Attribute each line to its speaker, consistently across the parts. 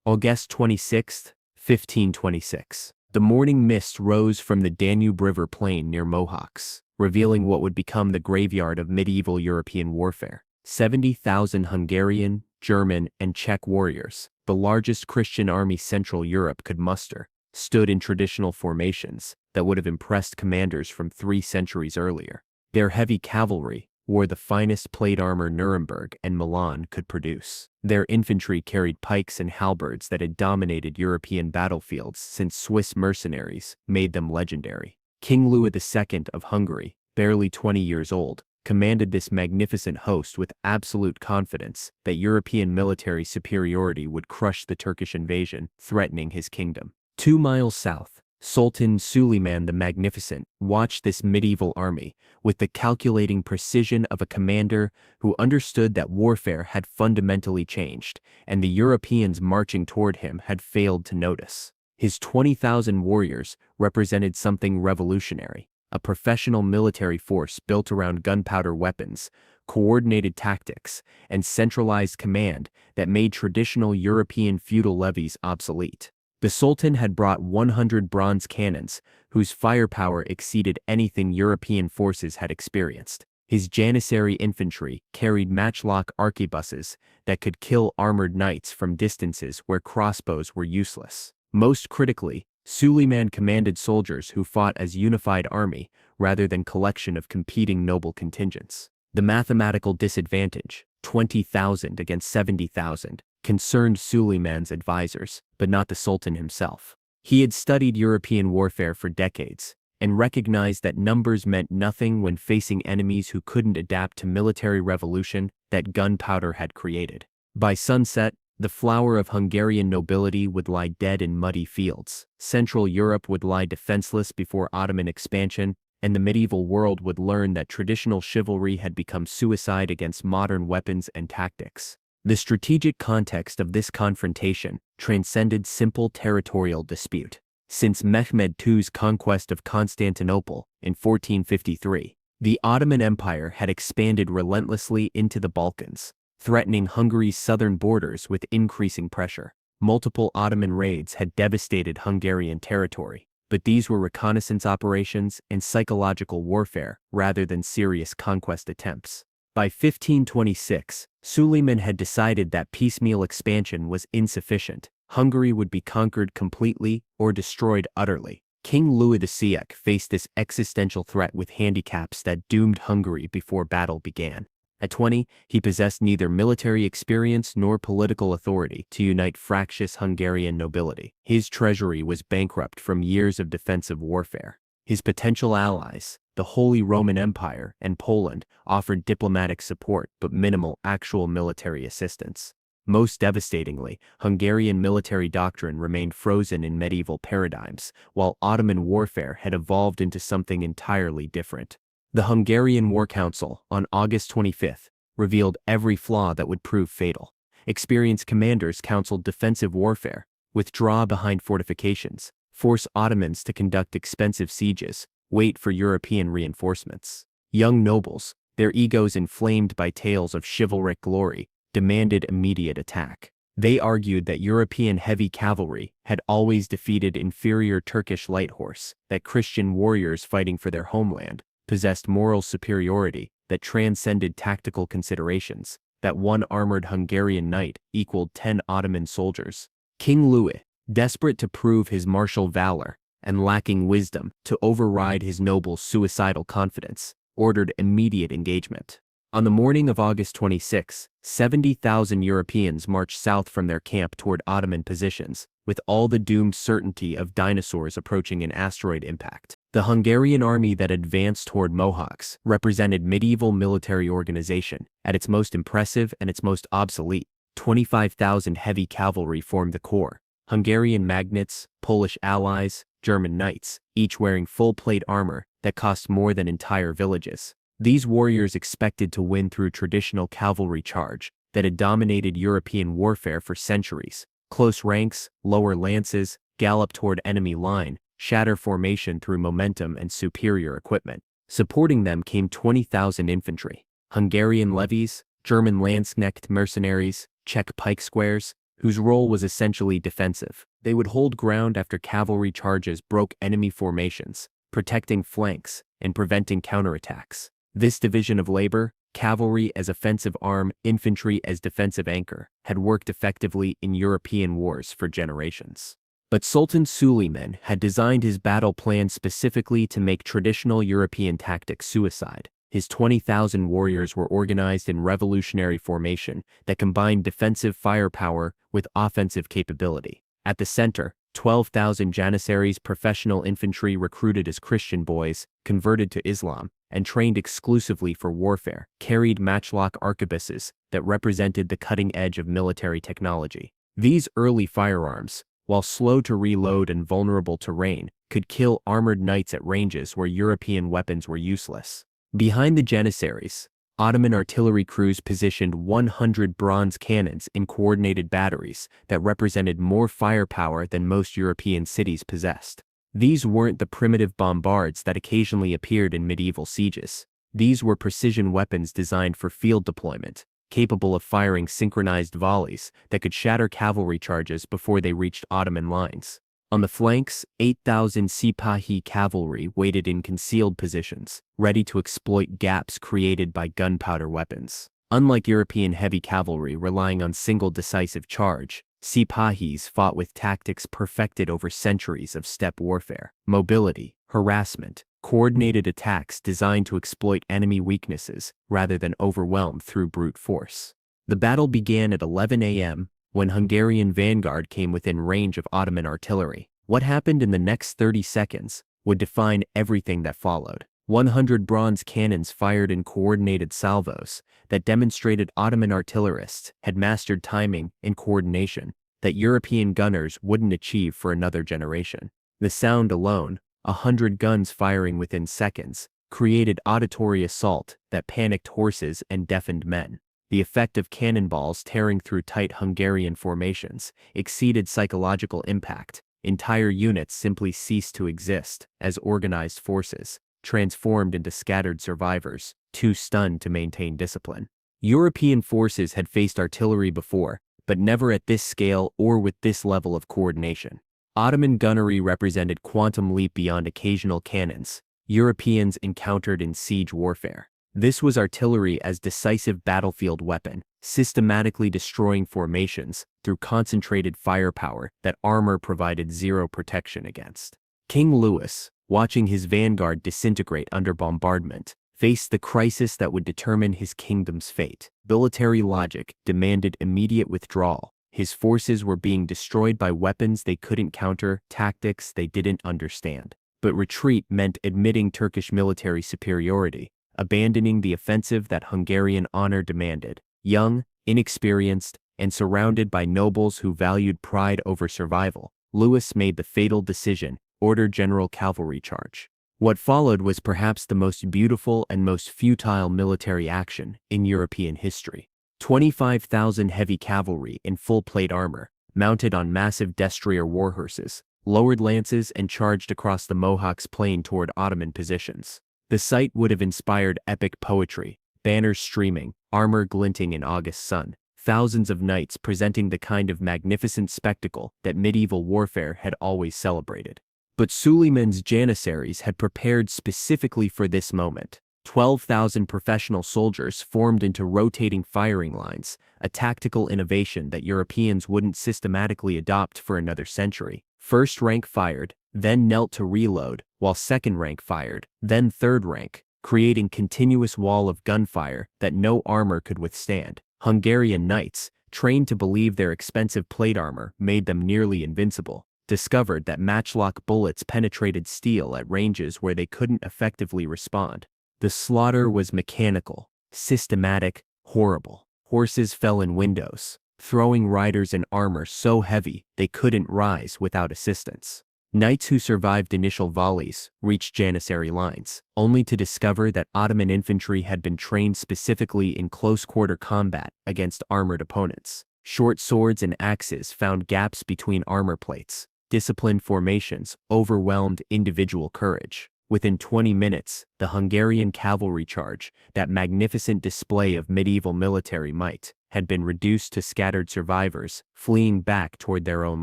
Speaker 1: August 26, 1526. The morning mist rose from the Danube River plain near Mohács, revealing what would become the graveyard of medieval European warfare. 70,000 Hungarian, German, and Czech warriors, the largest Christian army Central Europe could muster, stood in traditional formations that would have impressed commanders from 3 centuries earlier. Their heavy cavalry wore the finest plate armor Nuremberg and Milan could produce. Their infantry carried pikes and halberds that had dominated European battlefields since Swiss mercenaries made them legendary. King Louis II of Hungary, barely 20 years old, commanded this magnificent host with absolute confidence that European military superiority would crush the Turkish invasion, threatening his kingdom. 2 miles south, Sultan Suleiman the Magnificent watched this medieval army with the calculating precision of a commander who understood that warfare had fundamentally changed and the Europeans marching toward him had failed to notice. His 20,000 warriors represented something revolutionary, a professional military force built around gunpowder weapons, coordinated tactics, and centralized command that made traditional European feudal levies obsolete. The Sultan had brought 100 bronze cannons, whose firepower exceeded anything European forces had experienced. His Janissary infantry carried matchlock arquebuses that could kill armored knights from distances where crossbows were useless. Most critically, Suleiman commanded soldiers who fought as unified army rather than collection of competing noble contingents. The mathematical disadvantage, 20,000 against 70,000, concerned Suleiman's advisors, but not the Sultan himself. He had studied European warfare for decades and recognized that numbers meant nothing when facing enemies who couldn't adapt to military revolution that gunpowder had created. By sunset, the flower of Hungarian nobility would lie dead in muddy fields. Central Europe would lie defenseless before Ottoman expansion, and the medieval world would learn that traditional chivalry had become suicide against modern weapons and tactics. The strategic context of this confrontation transcended simple territorial dispute. Since Mehmed II's conquest of Constantinople in 1453, the Ottoman Empire had expanded relentlessly into the Balkans, threatening Hungary's southern borders with increasing pressure. Multiple Ottoman raids had devastated Hungarian territory, but these were reconnaissance operations and psychological warfare rather than serious conquest attempts. By 1526, Suleiman had decided that piecemeal expansion was insufficient. Hungary would be conquered completely or destroyed utterly. King Louis II faced this existential threat with handicaps that doomed Hungary before battle began. At 20, he possessed neither military experience nor political authority to unite fractious Hungarian nobility. His treasury was bankrupt from years of defensive warfare. His potential allies, the Holy Roman Empire and Poland, offered diplomatic support but minimal actual military assistance. Most devastatingly, Hungarian military doctrine remained frozen in medieval paradigms, while Ottoman warfare had evolved into something entirely different. The Hungarian War Council, on August 25, revealed every flaw that would prove fatal. Experienced commanders counseled defensive warfare, withdraw behind fortifications, force Ottomans to conduct expensive sieges, wait for European reinforcements. Young nobles, their egos inflamed by tales of chivalric glory, demanded immediate attack. They argued that European heavy cavalry had always defeated inferior Turkish light horse, that Christian warriors fighting for their homeland possessed moral superiority that transcended tactical considerations, that one armored Hungarian knight equaled 10 Ottoman soldiers. King Louis, desperate to prove his martial valor and lacking wisdom to override his nobles' suicidal confidence, ordered immediate engagement. On the morning of August 26, 70,000 Europeans marched south from their camp toward Ottoman positions, with all the doomed certainty of dinosaurs approaching an asteroid impact. The Hungarian army that advanced toward Mohács represented medieval military organization at its most impressive and its most obsolete. 25,000 heavy cavalry formed the core. Hungarian magnates, Polish allies, German knights, each wearing full plate armor that cost more than entire villages. These warriors expected to win through traditional cavalry charge that had dominated European warfare for centuries. Close ranks, lower lances, gallop toward enemy line, shatter formation through momentum and superior equipment. Supporting them came 20,000 infantry, Hungarian levies, German Landsknecht mercenaries, Czech pike squares, whose role was essentially defensive. They would hold ground after cavalry charges broke enemy formations, protecting flanks and preventing counterattacks. This division of labor, cavalry as offensive arm, infantry as defensive anchor, had worked effectively in European wars for generations. But Sultan Suleiman had designed his battle plan specifically to make traditional European tactics suicide. His 20,000 warriors were organized in revolutionary formation that combined defensive firepower with offensive capability. At the center, 12,000 Janissaries, professional infantry recruited as Christian boys, converted to Islam, and trained exclusively for warfare, carried matchlock arquebuses that represented the cutting edge of military technology. These early firearms, while slow to reload and vulnerable to rain, could kill armored knights at ranges where European weapons were useless. Behind the Janissaries, Ottoman artillery crews positioned 100 bronze cannons in coordinated batteries that represented more firepower than most European cities possessed. These weren't the primitive bombards that occasionally appeared in medieval sieges. These were precision weapons designed for field deployment, capable of firing synchronized volleys that could shatter cavalry charges before they reached Ottoman lines. On the flanks, 8,000 Sipahi cavalry waited in concealed positions, ready to exploit gaps created by gunpowder weapons. Unlike European heavy cavalry relying on single decisive charge, Sipahis fought with tactics perfected over centuries of steppe warfare, mobility, harassment, coordinated attacks designed to exploit enemy weaknesses rather than overwhelm through brute force. The battle began at 11 a.m. when Hungarian vanguard came within range of Ottoman artillery. What happened in the next 30 seconds would define everything that followed. 100 bronze cannons fired in coordinated salvos that demonstrated Ottoman artillerists had mastered timing and coordination that European gunners wouldn't achieve for another generation. The sound alone, 100 guns firing within seconds, created auditory assault that panicked horses and deafened men. The effect of cannonballs tearing through tight Hungarian formations exceeded psychological impact. Entire units simply ceased to exist as organized forces, transformed into scattered survivors, too stunned to maintain discipline. European forces had faced artillery before, but never at this scale or with this level of coordination. Ottoman gunnery represented quantum leap beyond occasional cannons Europeans encountered in siege warfare. This was artillery as decisive battlefield weapon, systematically destroying formations through concentrated firepower that armor provided zero protection against. King Louis, watching his vanguard disintegrate under bombardment, faced the crisis that would determine his kingdom's fate. Military logic demanded immediate withdrawal. His forces were being destroyed by weapons they couldn't counter, tactics they didn't understand. But retreat meant admitting Turkish military superiority, abandoning the offensive that Hungarian honor demanded. Young, inexperienced, and surrounded by nobles who valued pride over survival, Louis made the fatal decision: order general cavalry charge. What followed was perhaps the most beautiful and most futile military action in European history. 25,000 heavy cavalry in full plate armor, mounted on massive destrier war horses, lowered lances and charged across the Mohács plain toward Ottoman positions. The sight would have inspired epic poetry, banners streaming, armor glinting in August sun, thousands of knights presenting the kind of magnificent spectacle that medieval warfare had always celebrated. But Suleiman's Janissaries had prepared specifically for this moment. 12,000 professional soldiers formed into rotating firing lines, a tactical innovation that Europeans wouldn't systematically adopt for another century. First rank fired, then knelt to reload, while second rank fired, then third rank, creating continuous wall of gunfire that no armor could withstand. Hungarian knights, trained to believe their expensive plate armor made them nearly invincible, discovered that matchlock bullets penetrated steel at ranges where they couldn't effectively respond. The slaughter was mechanical, systematic, horrible. Horses fell in windows, throwing riders in armor so heavy they couldn't rise without assistance. Knights who survived initial volleys reached Janissary lines, only to discover that Ottoman infantry had been trained specifically in close-quarter combat against armored opponents. Short swords and axes found gaps between armor plates. Disciplined formations overwhelmed individual courage. Within 20 minutes, the Hungarian cavalry charge, that magnificent display of medieval military might, had been reduced to scattered survivors, fleeing back toward their own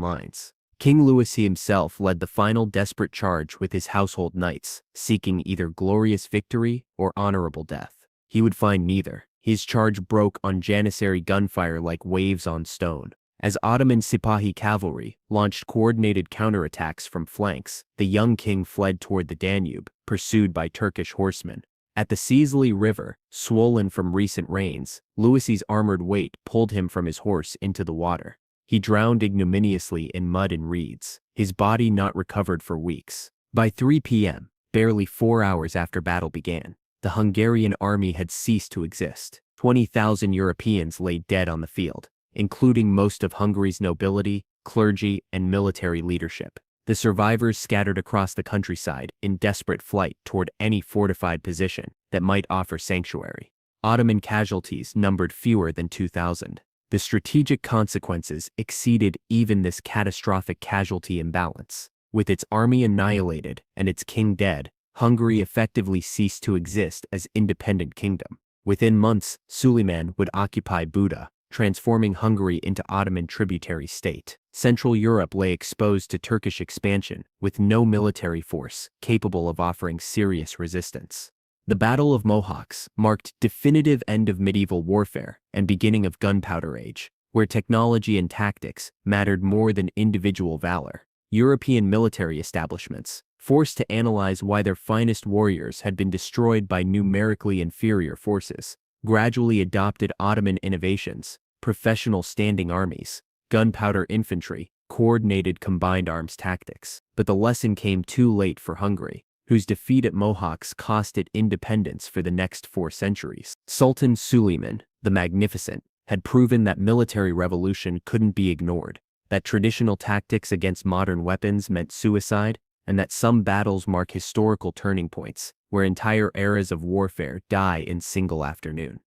Speaker 1: lines. King Louis himself led the final desperate charge with his household knights, seeking either glorious victory or honorable death. He would find neither. His charge broke on Janissary gunfire like waves on stone. As Ottoman Sipahi cavalry launched coordinated counterattacks from flanks, the young king fled toward the Danube, pursued by Turkish horsemen. At the Seasley River, swollen from recent rains, Louis's armored weight pulled him from his horse into the water. He drowned ignominiously in mud and reeds, his body not recovered for weeks. By 3 p.m., barely 4 hours after battle began, the Hungarian army had ceased to exist. 20,000 Europeans lay dead on the field, including most of Hungary's nobility, clergy, and military leadership. The survivors scattered across the countryside in desperate flight toward any fortified position that might offer sanctuary. Ottoman casualties numbered fewer than 2,000. The strategic consequences exceeded even this catastrophic casualty imbalance. With its army annihilated and its king dead, Hungary effectively ceased to exist as independent kingdom. Within months, Suleiman would occupy Buda, transforming Hungary into Ottoman tributary state. Central Europe lay exposed to Turkish expansion, with no military force capable of offering serious resistance. The Battle of Mohács marked definitive end of medieval warfare and beginning of gunpowder age, where technology and tactics mattered more than individual valor. European military establishments, forced to analyze why their finest warriors had been destroyed by numerically inferior forces, gradually adopted Ottoman innovations: professional standing armies, gunpowder infantry, coordinated combined arms tactics. But the lesson came too late for Hungary, whose defeat at Mohács cost it independence for the next 4 centuries. Sultan Suleiman, the Magnificent, had proven that military revolution couldn't be ignored, that traditional tactics against modern weapons meant suicide, and that some battles mark historical turning points, where entire eras of warfare die in single afternoon.